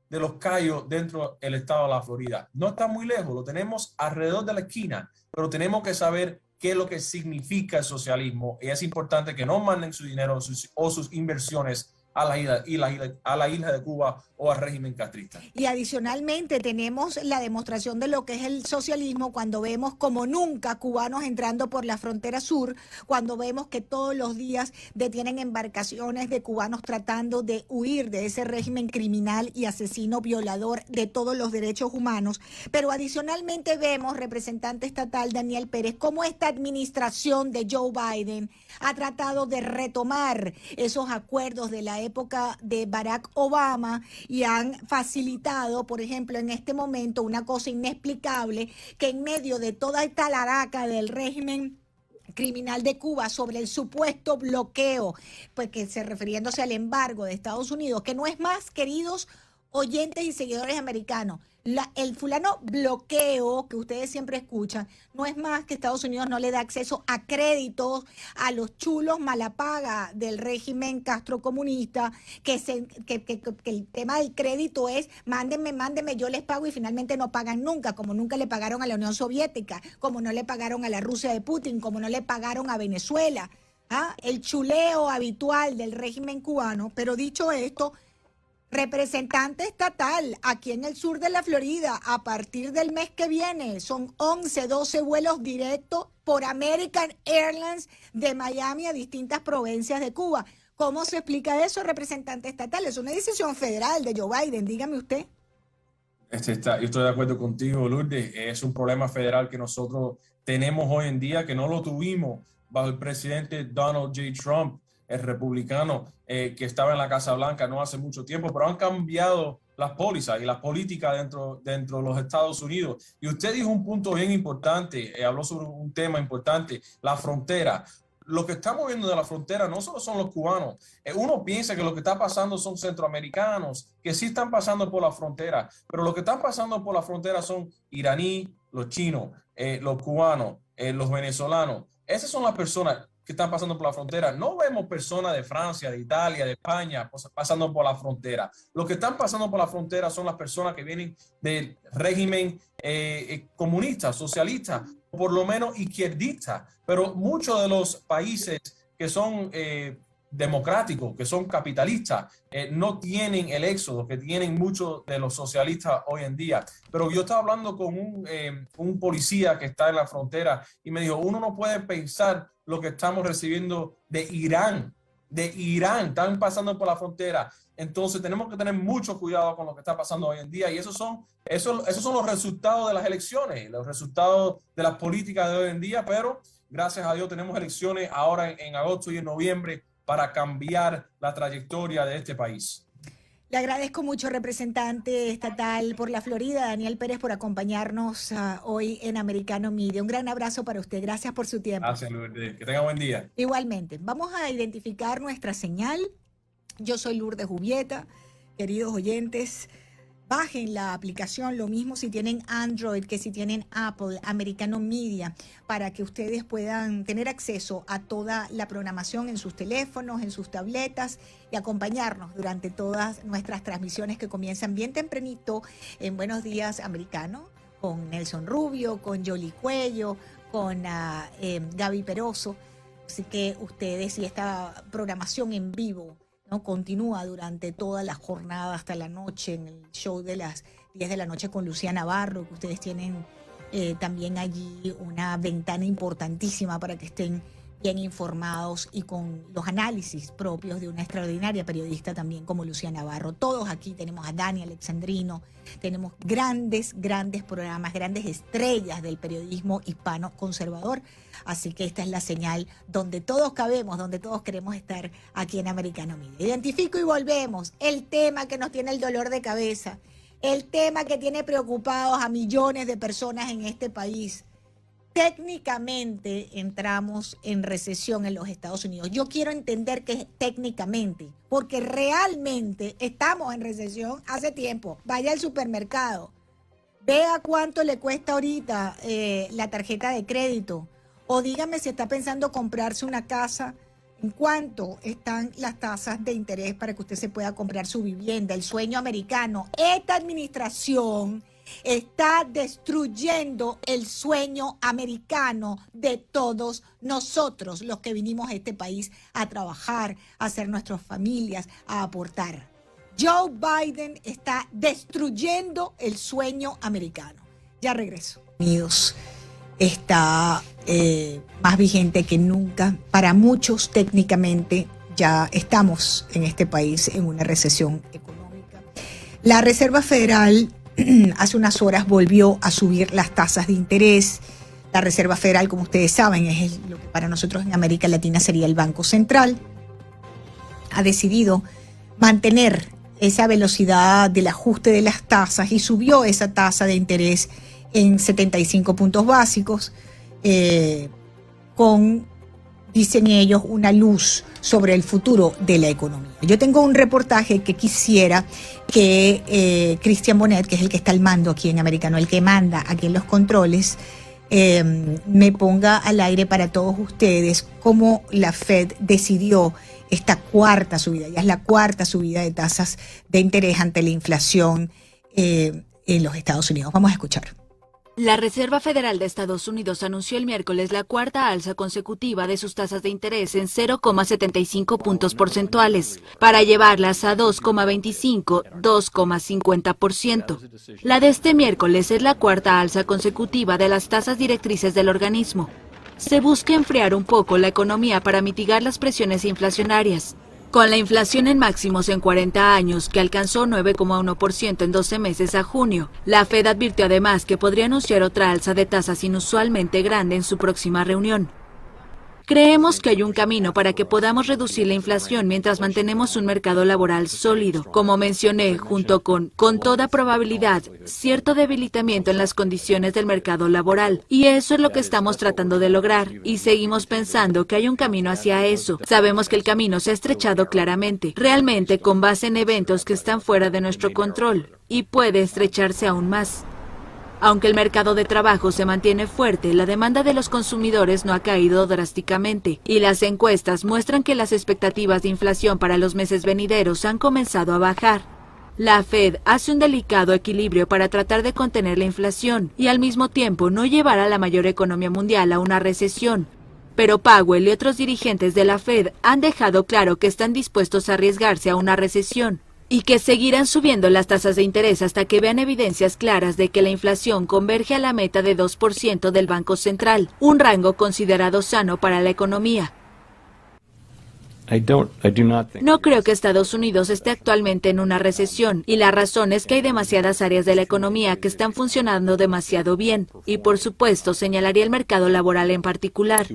S3: de Los Cayos dentro del estado de la Florida. No está muy lejos, lo tenemos alrededor de la esquina, pero tenemos que saber qué es lo que significa el socialismo y es importante que no manden su dinero o sus inversiones a la isla de Cuba o al régimen castrista.
S1: Y adicionalmente tenemos la demostración de lo que es el socialismo cuando vemos como nunca cubanos entrando por la frontera sur, cuando vemos que todos los días detienen embarcaciones de cubanos tratando de huir de ese régimen criminal y asesino violador de todos los derechos humanos. Pero adicionalmente vemos, representante estatal Daniel Pérez, cómo esta administración de Joe Biden ha tratado de retomar esos acuerdos de la época de Barack Obama y han facilitado, por ejemplo, en este momento una cosa inexplicable, que en medio de toda esta laraca del régimen criminal de Cuba sobre el supuesto bloqueo, pues que refiriéndose al embargo de Estados Unidos, que no es más, queridos oyentes y seguidores americanos, el fulano bloqueo que ustedes siempre escuchan no es más que Estados Unidos no le da acceso a créditos a los chulos malapaga del régimen castrocomunista, que el tema del crédito es mándenme, yo les pago y finalmente no pagan nunca, como nunca le pagaron a la Unión Soviética, como no le pagaron a la Rusia de Putin, como no le pagaron a Venezuela. El chuleo habitual del régimen cubano. Pero dicho esto, representante estatal aquí en el sur de la Florida, a partir del mes que viene son 12 vuelos directos por American Airlines de Miami a distintas provincias de Cuba. ¿Cómo se explica eso, representante estatal? Es una decisión federal de Joe Biden, dígame usted.
S3: Yo estoy de acuerdo contigo, Lourdes. Es un problema federal que nosotros tenemos hoy en día, que no lo tuvimos bajo el presidente Donald J. Trump, el republicano que estaba en la Casa Blanca no hace mucho tiempo, pero han cambiado las pólizas y las políticas dentro de los Estados Unidos. Y usted dijo un punto bien importante, habló sobre un tema importante, la frontera. Lo que estamos viendo de la frontera no solo son los cubanos. Uno piensa que lo que está pasando son centroamericanos, que sí están pasando por la frontera, pero lo que están pasando por la frontera son iraníes, los chinos, los cubanos, los venezolanos. Esas son las personas que están pasando por la frontera. No vemos personas de Francia, de Italia, de España pasando por la frontera. Lo que están pasando por la frontera son las personas que vienen del régimen comunista, socialista, o por lo menos izquierdista. Pero muchos de los países que son democráticos, que son capitalistas, no tienen el éxodo que tienen muchos de los socialistas hoy en día. Pero yo estaba hablando con un policía que está en la frontera y me dijo, uno no puede pensar lo que estamos recibiendo de Irán, están pasando por la frontera. Entonces tenemos que tener mucho cuidado con lo que está pasando hoy en día y esos son los resultados de las elecciones, los resultados de las políticas de hoy en día, pero gracias a Dios tenemos elecciones ahora en agosto y en noviembre para cambiar la trayectoria de este país.
S1: Le agradezco mucho, representante estatal por la Florida, Daniel Pérez, por acompañarnos hoy en Americano Media. Un gran abrazo para usted. Gracias por su tiempo.
S3: Gracias, Lourdes. Que tenga buen día.
S1: Igualmente. Vamos a identificar nuestra señal. Yo soy Lourdes Jubieta. Queridos oyentes, bajen la aplicación, lo mismo si tienen Android que si tienen Apple, Americano Media, para que ustedes puedan tener acceso a toda la programación en sus teléfonos, en sus tabletas y acompañarnos durante todas nuestras transmisiones que comienzan bien tempranito en Buenos Días Americano, con Nelson Rubio, con Yoli Cuello, con Gaby Peroso. Así que ustedes y esta programación en vivo ¿no? Continúa durante toda la jornada hasta la noche en el show de las 10 de la noche con Lucía Navarro, que ustedes tienen también allí una ventana importantísima para que estén bien informados y con los análisis propios de una extraordinaria periodista también como Lucía Navarro. Todos aquí tenemos a Dani Alexandrino, tenemos grandes programas, grandes estrellas del periodismo hispano conservador. Así que esta es la señal donde todos cabemos, donde todos queremos estar aquí en Americano Media. Identifico y volvemos. El tema que nos tiene el dolor de cabeza, el tema que tiene preocupados a millones de personas en este país. Técnicamente entramos en recesión en los Estados Unidos. Yo quiero entender que es técnicamente, porque realmente estamos en recesión hace tiempo. Vaya al supermercado, vea cuánto le cuesta ahorita la tarjeta de crédito, o dígame si está pensando comprarse una casa, en cuánto están las tasas de interés para que usted se pueda comprar su vivienda, el sueño americano. Esta administración está destruyendo el sueño americano de todos nosotros, los que vinimos a este país a trabajar, a hacer nuestras familias, a aportar. Joe Biden está destruyendo el sueño americano. Ya regreso. Unidos está más vigente que nunca. Para muchos, técnicamente, ya estamos en este país en una recesión económica. La Reserva Federal hace unas horas volvió a subir las tasas de interés. La Reserva Federal, como ustedes saben, es lo que para nosotros en América Latina sería el Banco Central. Ha decidido mantener esa velocidad del ajuste de las tasas y subió esa tasa de interés en 75 puntos básicos, dicen ellos, una luz sobre el futuro de la economía. Yo tengo un reportaje que quisiera que Christian Bonet, que es el que está al mando aquí en Americano, el que manda aquí en los controles, me ponga al aire para todos ustedes cómo la Fed decidió esta cuarta subida, ya es la cuarta subida de tasas de interés ante la inflación en los Estados Unidos. Vamos a escuchar.
S4: La Reserva Federal de Estados Unidos anunció el miércoles la cuarta alza consecutiva de sus tasas de interés en 0,75 puntos porcentuales, para llevarlas a 2,25, 2,50%. La de este miércoles es la cuarta alza consecutiva de las tasas directrices del organismo. Se busca enfriar un poco la economía para mitigar las presiones inflacionarias. Con la inflación en máximos en 40 años, que alcanzó 9,1% en 12 meses a junio, la Fed advirtió además que podría anunciar otra alza de tasas inusualmente grande en su próxima reunión. Creemos que hay un camino para que podamos reducir la inflación mientras mantenemos un mercado laboral sólido. Como mencioné, junto con toda probabilidad, cierto debilitamiento en las condiciones del mercado laboral. Y eso es lo que estamos tratando de lograr. Y seguimos pensando que hay un camino hacia eso. Sabemos que el camino se ha estrechado claramente, realmente con base en eventos que están fuera de nuestro control. Y puede estrecharse aún más. Aunque el mercado de trabajo se mantiene fuerte, la demanda de los consumidores no ha caído drásticamente, y las encuestas muestran que las expectativas de inflación para los meses venideros han comenzado a bajar. La Fed hace un delicado equilibrio para tratar de contener la inflación y al mismo tiempo no llevar a la mayor economía mundial a una recesión. Pero Powell y otros dirigentes de la Fed han dejado claro que están dispuestos a arriesgarse a una recesión y que seguirán subiendo las tasas de interés hasta que vean evidencias claras de que la inflación converge a la meta de 2% del Banco Central, un rango considerado sano para la economía. No creo que Estados Unidos esté actualmente en una recesión, y la razón es que hay demasiadas áreas de la economía que están funcionando demasiado bien, y por supuesto señalaría el mercado laboral en particular.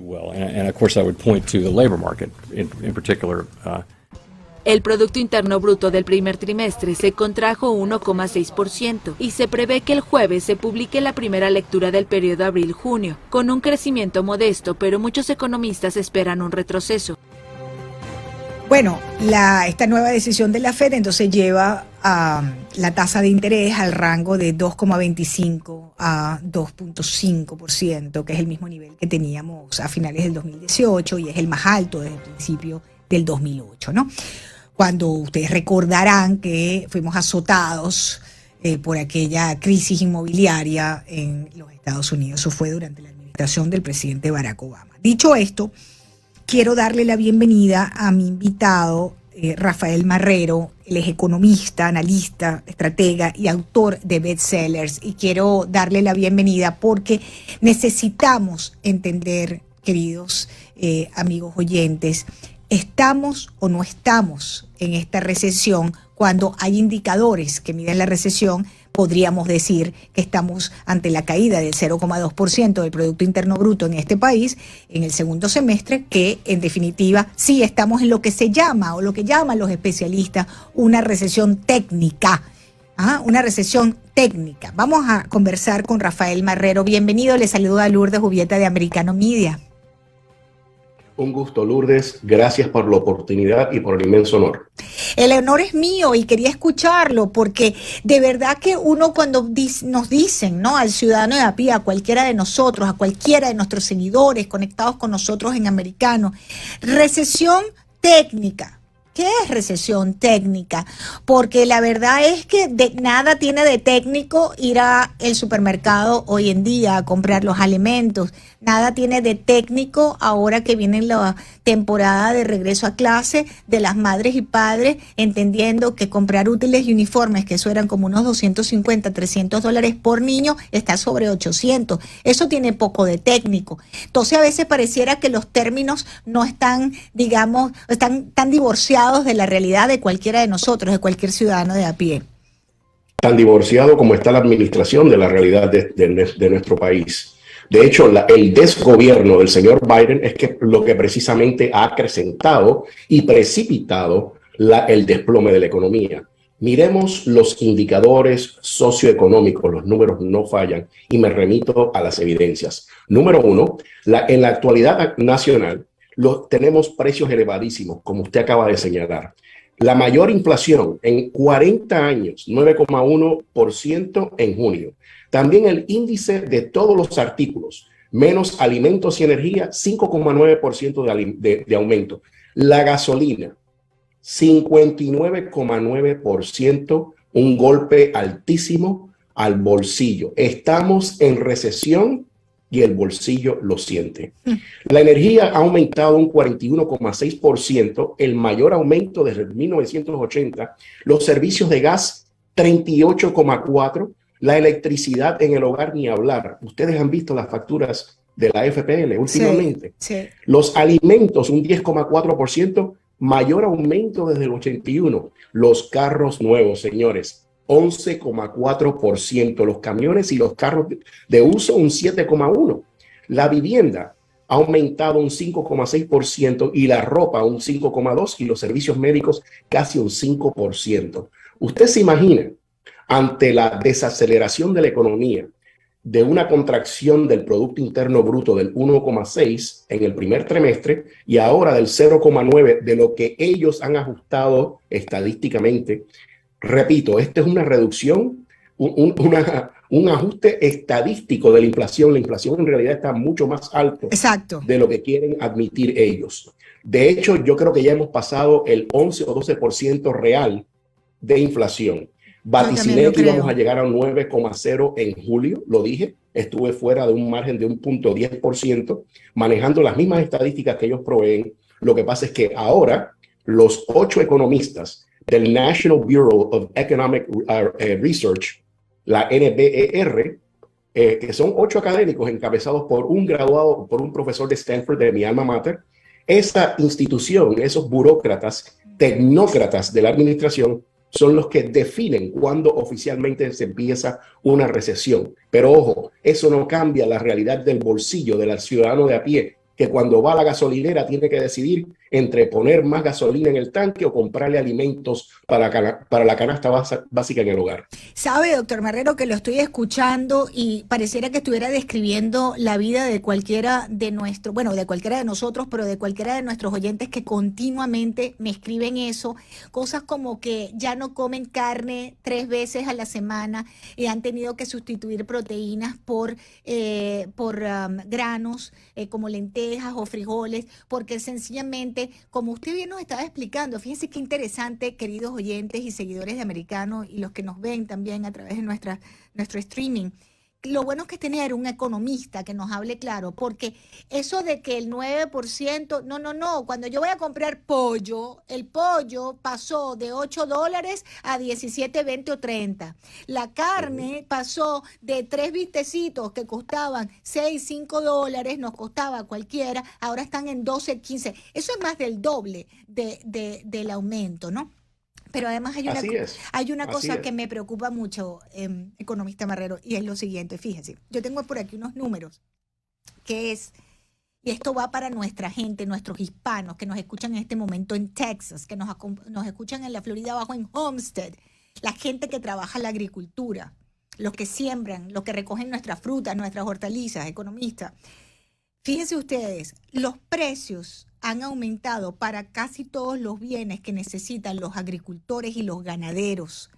S4: El Producto Interno Bruto del primer trimestre se contrajo 1,6% y se prevé que el jueves se publique la primera lectura del periodo abril-junio, con un crecimiento modesto, pero muchos economistas esperan un retroceso.
S1: Bueno, esta nueva decisión de la Fed entonces lleva a la tasa de interés al rango de 2,25 a 2,5%, que es el mismo nivel que teníamos a finales del 2018 y es el más alto desde el principio del 2008, ¿no? Cuando ustedes recordarán que fuimos azotados por aquella crisis inmobiliaria en los Estados Unidos. Eso fue durante la administración del presidente Barack Obama. Dicho esto, quiero darle la bienvenida a mi invitado Rafael Marrero. Él es economista, analista, estratega y autor de bestsellers. Y quiero darle la bienvenida porque necesitamos entender, queridos amigos oyentes, ¿estamos o no estamos en esta recesión? Cuando hay indicadores que miden la recesión, podríamos decir que estamos ante la caída del 0,2% del Producto Interno Bruto en este país en el segundo semestre, que en definitiva sí estamos en lo que se llama, o lo que llaman los especialistas, una recesión técnica. Una recesión técnica. Vamos a conversar con Rafael Marrero. Bienvenido, le saluda Lourdes Jubieta de Americano Media.
S5: Un gusto, Lourdes. Gracias por la oportunidad y por el inmenso honor.
S1: El honor es mío y quería escucharlo porque de verdad que uno cuando nos dicen, ¿no?, al ciudadano de a pie, a cualquiera de nosotros, a cualquiera de nuestros seguidores conectados con nosotros en Americano, recesión técnica. ¿Qué es recesión técnica? Porque la verdad es que nada tiene de técnico ir al supermercado hoy en día a comprar los alimentos. Nada tiene de técnico ahora que viene la temporada de regreso a clase de las madres y padres, entendiendo que comprar útiles y uniformes, que eso eran como unos $250, $300 por niño, está sobre 800. Eso tiene poco de técnico. Entonces a veces pareciera que los términos no están, digamos, están tan divorciados de la realidad de cualquiera de nosotros, de cualquier ciudadano de a pie.
S5: Tan divorciado como está la administración de la realidad de nuestro país. De hecho, el desgobierno del señor Biden es lo que precisamente ha acrecentado y precipitado el desplome de la economía. Miremos los indicadores socioeconómicos, los números no fallan y me remito a las evidencias. Número uno, en la actualidad nacional tenemos precios elevadísimos, como usted acaba de señalar. La mayor inflación en 40 años, 9,1% en junio. También el índice de todos los artículos, menos alimentos y energía, 5,9% de aumento. La gasolina, 59,9%, un golpe altísimo al bolsillo. Estamos en recesión y el bolsillo lo siente. La energía ha aumentado un 41,6%, el mayor aumento desde 1980. Los servicios de gas, 38,4%. La electricidad en el hogar, ni hablar. Ustedes han visto las facturas de la FPL últimamente.
S1: Sí, sí.
S5: Los alimentos, un 10,4%, mayor aumento desde el 81. Los carros nuevos, señores, 11,4%. Los camiones y los carros de uso, un 7,1%. La vivienda ha aumentado un 5,6% y la ropa un 5,2% y los servicios médicos casi un 5%. Usted se imagina, ante la desaceleración de la economía, de una contracción del Producto Interno Bruto del 1,6 en el primer trimestre y ahora del 0,9 de lo que ellos han ajustado estadísticamente. Repito, esta es una reducción, un ajuste estadístico de la inflación. La inflación en realidad está mucho más alto de lo que quieren admitir ellos. De hecho, yo creo que ya hemos pasado el 11 o 12% real de inflación. Vaticiné que íbamos a llegar a un 9,0 en julio, lo dije, estuve fuera de un margen de un 0,10%, manejando las mismas estadísticas que ellos proveen. Lo que pasa es que ahora los 8 economistas del National Bureau of Economic Research, la NBER, que son 8 académicos encabezados por un graduado, por un profesor de Stanford, de mi alma mater, esa institución, esos burócratas, tecnócratas de la administración, son los que definen cuándo oficialmente se empieza una recesión. Pero ojo, eso no cambia la realidad del bolsillo del ciudadano de a pie, que cuando va a la gasolinera tiene que decidir entre poner más gasolina en el tanque o comprarle alimentos para la canasta básica en el hogar.
S1: Sabe, doctor Marrero, que lo estoy escuchando y pareciera que estuviera describiendo la vida de cualquiera de de cualquiera de nosotros, pero de cualquiera de nuestros oyentes que continuamente me escriben eso, cosas como que ya no comen carne 3 veces a la semana y han tenido que sustituir proteínas por granos como lentejas o frijoles, porque sencillamente, como usted bien nos estaba explicando, fíjense qué interesante, queridos oyentes y seguidores de Americano y los que nos ven también a través de nuestro streaming, lo bueno es que tener un economista que nos hable claro, porque eso de que el 9%, no, cuando yo voy a comprar pollo, el pollo pasó de $8 a 17, 20 o 30. La carne pasó de 3 bistecitos que costaban 6, 5 dólares, nos costaba cualquiera, ahora están en 12, 15. Eso es más del doble del aumento, ¿no? Pero además hay una cosa que me preocupa mucho, economista Marrero, y es lo siguiente, fíjese, yo tengo por aquí unos números, y esto va para nuestra gente, nuestros hispanos que nos escuchan en este momento en Texas, que nos escuchan en la Florida Bajo, en Homestead, la gente que trabaja en la agricultura, los que siembran, los que recogen nuestras frutas, nuestras hortalizas, economistas. Fíjense ustedes, los precios han aumentado para casi todos los bienes que necesitan los agricultores y los ganaderos.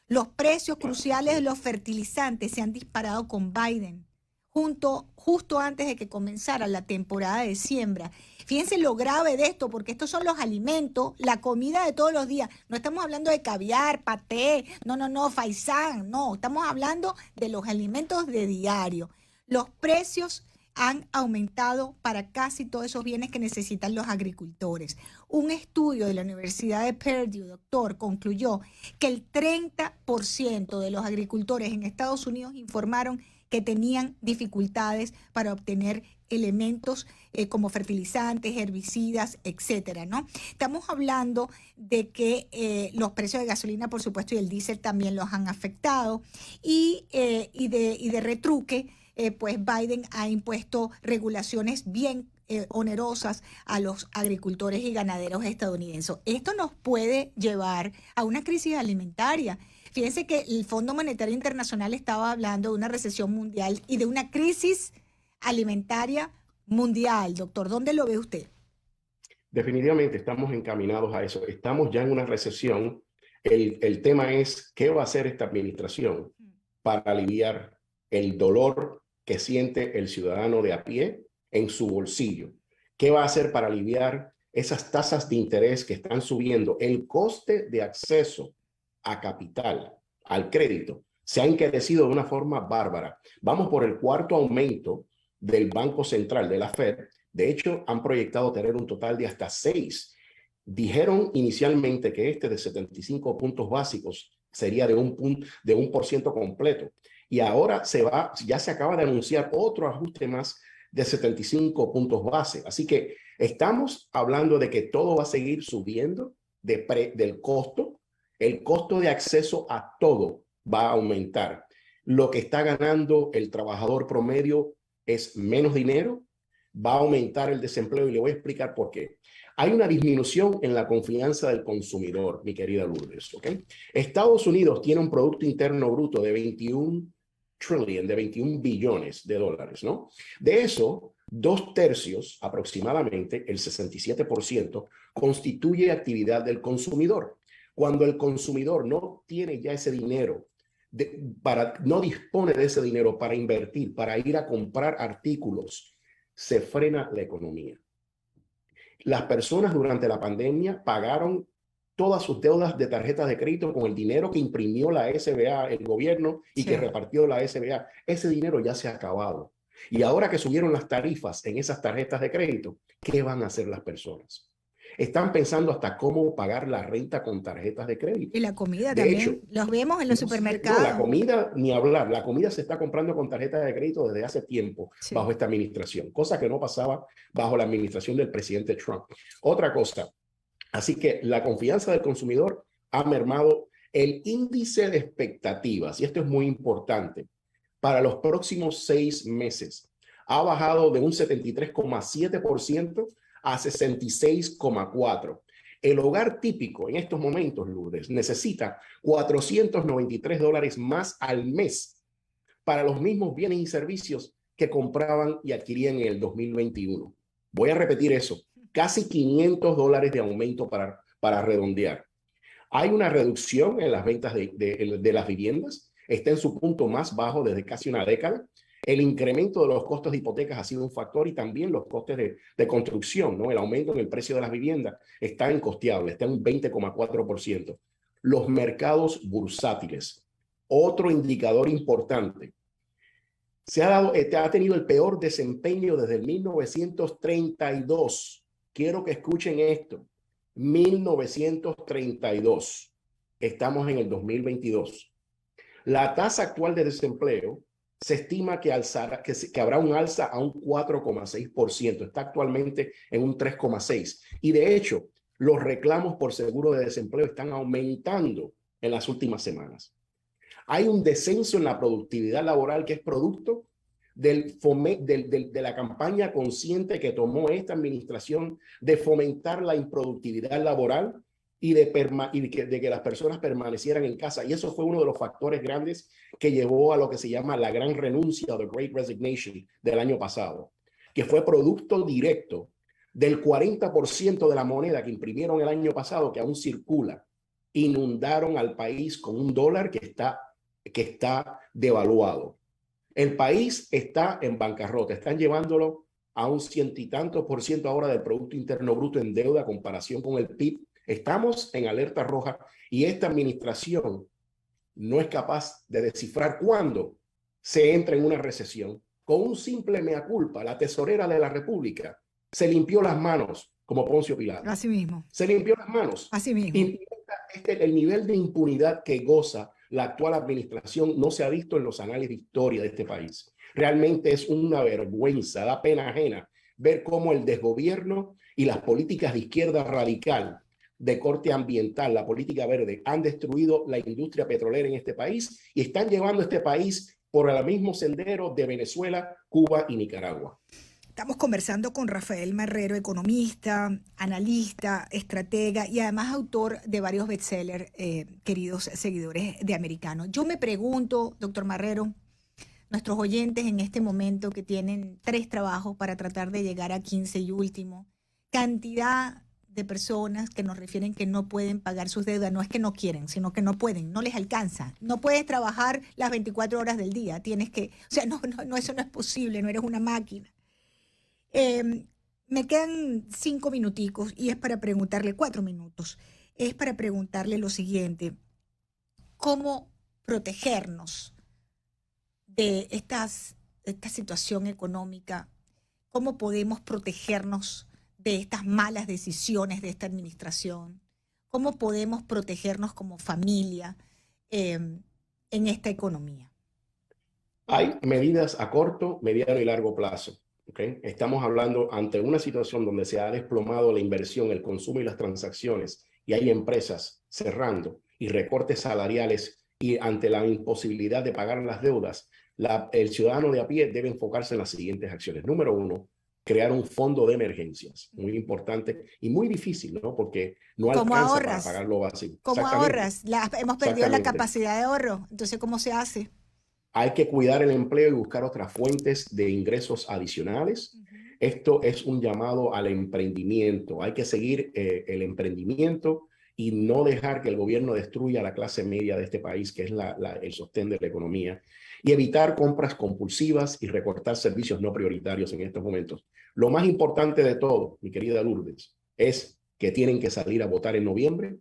S1: Los precios cruciales de los fertilizantes se han disparado con Biden, justo antes de que comenzara la temporada de siembra. Fíjense lo grave de esto, porque estos son los alimentos, la comida de todos los días. No estamos hablando de caviar, paté, no, faisán, no. Estamos hablando de los alimentos de diario. Los precios han aumentado para casi todos esos bienes que necesitan los agricultores. Un estudio de la Universidad de Purdue, doctor, concluyó que el 30% de los agricultores en Estados Unidos informaron que tenían dificultades para obtener elementos como fertilizantes, herbicidas, etcétera, ¿no? Estamos hablando de que los precios de gasolina, por supuesto, y el diésel también los han afectado, y de retruque, pues Biden ha impuesto regulaciones bien onerosas a los agricultores y ganaderos estadounidenses. Esto nos puede llevar a una crisis alimentaria. Fíjense que el Fondo Monetario Internacional estaba hablando de una recesión mundial y de una crisis alimentaria mundial. Doctor, ¿dónde lo ve usted?
S5: Definitivamente estamos encaminados a eso. Estamos ya en una recesión. El tema es qué va a hacer esta administración para aliviar el dolor que siente el ciudadano de a pie en su bolsillo. ¿Qué va a hacer para aliviar esas tasas de interés que están subiendo? El coste de acceso a capital, al crédito, se ha encarecido de una forma bárbara. Vamos por el cuarto aumento del Banco Central, de la Fed. De hecho, han proyectado tener un total de hasta 6. Dijeron inicialmente que este de 75 puntos básicos sería de un por ciento completo. Y ahora ya se acaba de anunciar otro ajuste más de 75 puntos base. Así que estamos hablando de que todo va a seguir subiendo del costo. El costo de acceso a todo va a aumentar. Lo que está ganando el trabajador promedio es menos dinero, va a aumentar el desempleo y le voy a explicar por qué. Hay una disminución en la confianza del consumidor, mi querida Lourdes, ¿ok? Estados Unidos tiene un Producto Interno Bruto de 21 billones de dólares, ¿no? De eso, 2/3 aproximadamente, el 67%, constituye actividad del consumidor. Cuando el consumidor no tiene ya ese dinero, no dispone de ese dinero para invertir, para ir a comprar artículos, se frena la economía. Las personas durante la pandemia pagaron todas sus deudas de tarjetas de crédito con el dinero que imprimió la SBA, el gobierno, y que repartió la SBA. Ese dinero ya se ha acabado. Y ahora que subieron las tarifas en esas tarjetas de crédito, ¿qué van a hacer las personas? Están pensando hasta cómo pagar la renta con tarjetas de crédito.
S1: Y la comida también. Hecho, los vemos en los supermercados.
S5: No, la comida, ni hablar. La comida se está comprando con tarjetas de crédito desde hace tiempo bajo esta administración, cosa que no pasaba bajo la administración del presidente Trump. Otra cosa, así que la confianza del consumidor ha mermado. El índice de expectativas, y esto es muy importante, para los próximos 6 meses ha bajado de un 73,7% a 66,4%. El hogar típico en estos momentos, Lourdes, necesita $493 más al mes para los mismos bienes y servicios que compraban y adquirían en el 2021. Voy a repetir eso. Casi $500 de aumento para redondear. Hay una reducción en las ventas de las viviendas. Está en su punto más bajo desde casi una década. El incremento de los costos de hipotecas ha sido un factor y también los costes de construcción, ¿no? El aumento en el precio de las viviendas está incosteable, está en un 20,4%. Los mercados bursátiles, otro indicador importante. ha tenido el peor desempeño desde el 1932. Quiero que escuchen esto. 1932. Estamos en el 2022. La tasa actual de desempleo se estima que habrá un alza a un 4,6%. Está actualmente en un 3,6%. Y de hecho, los reclamos por seguro de desempleo están aumentando en las últimas semanas. Hay un descenso en la productividad laboral que es producto de la campaña consciente que tomó esta administración de fomentar la improductividad laboral y de que las personas permanecieran en casa. Y eso fue uno de los factores grandes que llevó a lo que se llama la gran renuncia o the Great Resignation del año pasado, que fue producto directo del 40% de la moneda que imprimieron el año pasado que aún circula. Inundaron al país con un dólar que está devaluado. El país está en bancarrota, están llevándolo a un 100 y tantos % ahora del Producto Interno Bruto en deuda a comparación con el PIB. Estamos en alerta roja y esta administración no es capaz de descifrar cuándo se entra en una recesión. Con un simple mea culpa, la tesorera de la República se limpió las manos como Poncio Pilato.
S1: Así mismo.
S5: Se limpió las manos.
S1: Así mismo.
S5: Y el nivel de impunidad que goza la actual administración no se ha visto en los anales de historia de este país. Realmente es una vergüenza, da pena ajena ver cómo el desgobierno y las políticas de izquierda radical de corte ambiental, la política verde, han destruido la industria petrolera en este país y están llevando a este país por el mismo sendero de Venezuela, Cuba y Nicaragua.
S1: Estamos conversando con Rafael Marrero, economista, analista, estratega y además autor de varios bestsellers, queridos seguidores de Americano. Yo me pregunto, doctor Marrero, nuestros oyentes en este momento que tienen 3 trabajos para tratar de llegar a 15 y último, cantidad de personas que nos refieren que no pueden pagar sus deudas, no es que no quieren, sino que no pueden, no les alcanza. No puedes trabajar las 24 horas del día, tienes que, o sea, no, eso no es posible, no eres una máquina. Me quedan 5 minuticos y es para preguntarle, 4 minutos, es para preguntarle lo siguiente: ¿cómo protegernos de esta situación económica? ¿Cómo podemos protegernos de estas malas decisiones de esta administración? ¿Cómo podemos protegernos como familia en esta economía?
S5: Hay medidas a corto, mediano y largo plazo. ¿Okay? Estamos hablando ante una situación donde se ha desplomado la inversión, el consumo y las transacciones, y hay empresas cerrando y recortes salariales, y ante la imposibilidad de pagar las deudas, el ciudadano de a pie debe enfocarse en las siguientes acciones. Número 1, crear un fondo de emergencias, muy importante y muy difícil, ¿no? Porque no alcanza para pagar lo básico.
S1: ¿Cómo ahorras? Hemos perdido la capacidad de ahorro, entonces ¿cómo se hace?
S5: Hay que cuidar el empleo y buscar otras fuentes de ingresos adicionales. Esto es un llamado al emprendimiento. Hay que seguir el emprendimiento y no dejar que el gobierno destruya a la clase media de este país, que es el sostén de la economía, y evitar compras compulsivas y recortar servicios no prioritarios en estos momentos. Lo más importante de todo, mi querida Lourdes, es que tienen que salir a votar en noviembre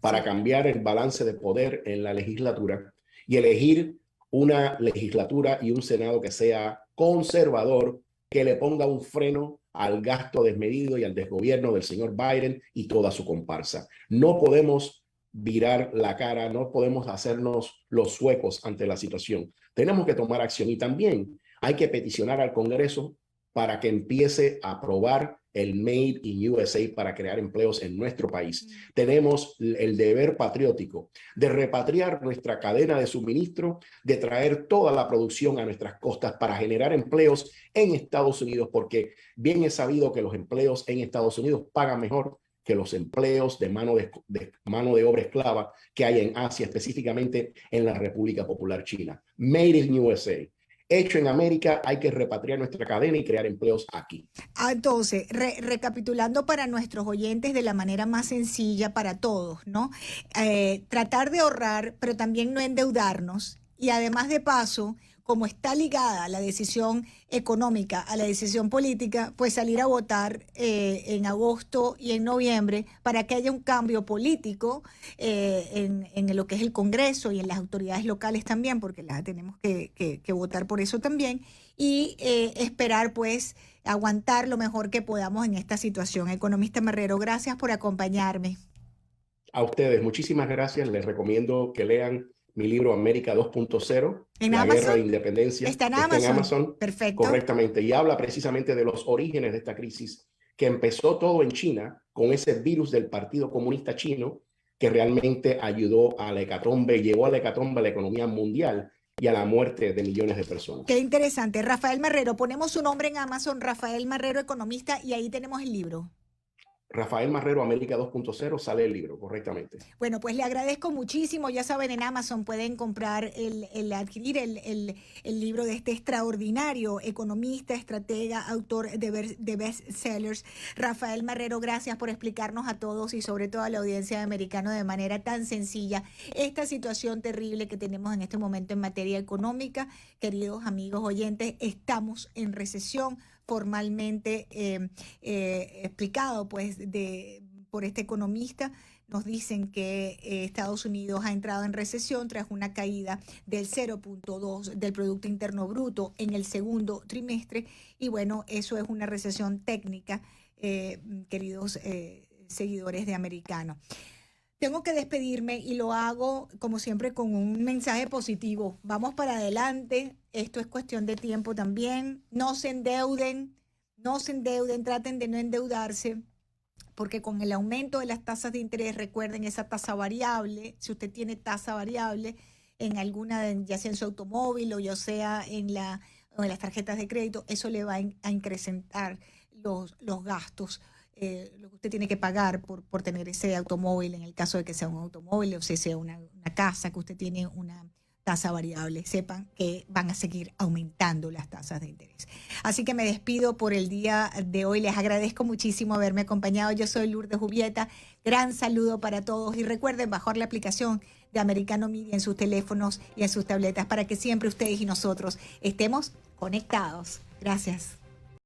S5: para cambiar el balance de poder en la legislatura y elegir una legislatura y un Senado que sea conservador, que le ponga un freno al gasto desmedido y al desgobierno del señor Biden y toda su comparsa. No podemos virar la cara, no podemos hacernos los suecos ante la situación. Tenemos que tomar acción y también hay que peticionar al Congreso para que empiece a aprobar el Made in USA para crear empleos en nuestro país. Tenemos el deber patriótico de repatriar nuestra cadena de suministro, de traer toda la producción a nuestras costas para generar empleos en Estados Unidos, porque bien es sabido que los empleos en Estados Unidos pagan mejor que los empleos de mano de obra esclava que hay en Asia, específicamente en la República Popular China. Made in USA. Hecho en América, hay que repatriar nuestra cadena y crear empleos aquí.
S1: Entonces, recapitulando para nuestros oyentes de la manera más sencilla para todos, ¿no? Tratar de ahorrar, pero también no endeudarnos y además de paso, como está ligada la decisión económica a la decisión política, pues salir a votar en agosto y en noviembre para que haya un cambio político en lo que es el Congreso y en las autoridades locales también, porque las tenemos que votar por eso también, y esperar pues aguantar lo mejor que podamos en esta situación. Economista Marrero, gracias por acompañarme.
S5: A ustedes, muchísimas gracias. Les recomiendo que lean mi libro América 2.0, La Guerra de Independencia.
S1: Está en
S5: Amazon.
S1: Perfecto.
S5: Correctamente. Y habla precisamente de los orígenes de esta crisis, que empezó todo en China con ese virus del Partido Comunista Chino, que realmente ayudó a la hecatombe, llevó a la hecatombe a la economía mundial y a la muerte de millones de personas.
S1: Qué interesante. Rafael Marrero, ponemos su nombre en Amazon, Rafael Marrero, economista, y ahí tenemos el libro.
S5: Rafael Marrero, América 2.0, sale el libro, correctamente.
S1: Bueno, pues le agradezco muchísimo. Ya saben, en Amazon pueden comprar, adquirir el libro de este extraordinario economista, estratega, autor de bestsellers, Rafael Marrero. Gracias por explicarnos a todos y sobre todo a la audiencia de Americano de manera tan sencilla esta situación terrible que tenemos en este momento en materia económica. Queridos amigos oyentes, estamos en recesión, formalmente explicado pues por este economista. Nos dicen que Estados Unidos ha entrado en recesión tras una caída del 0.2 del Producto Interno Bruto en el segundo trimestre, y bueno, eso es una recesión técnica, queridos seguidores de Americano. Tengo que despedirme y lo hago, como siempre, con un mensaje positivo. Vamos para adelante. Esto es cuestión de tiempo también. No se endeuden, traten de no endeudarse, porque con el aumento de las tasas de interés, recuerden esa tasa variable, si usted tiene tasa variable en alguna, ya sea en su automóvil o ya sea en las tarjetas de crédito, eso le va a incrementar los gastos. Lo que usted tiene que pagar por tener ese automóvil, en el caso de que sea un automóvil o sea una casa, que usted tiene una tasa variable. Sepan que van a seguir aumentando las tasas de interés. Así que me despido por el día de hoy. Les agradezco muchísimo haberme acompañado. Yo soy Lourdes Jubieta. Gran saludo para todos y recuerden bajar la aplicación de Americano Media en sus teléfonos y en sus tabletas para que siempre ustedes y nosotros estemos conectados. Gracias.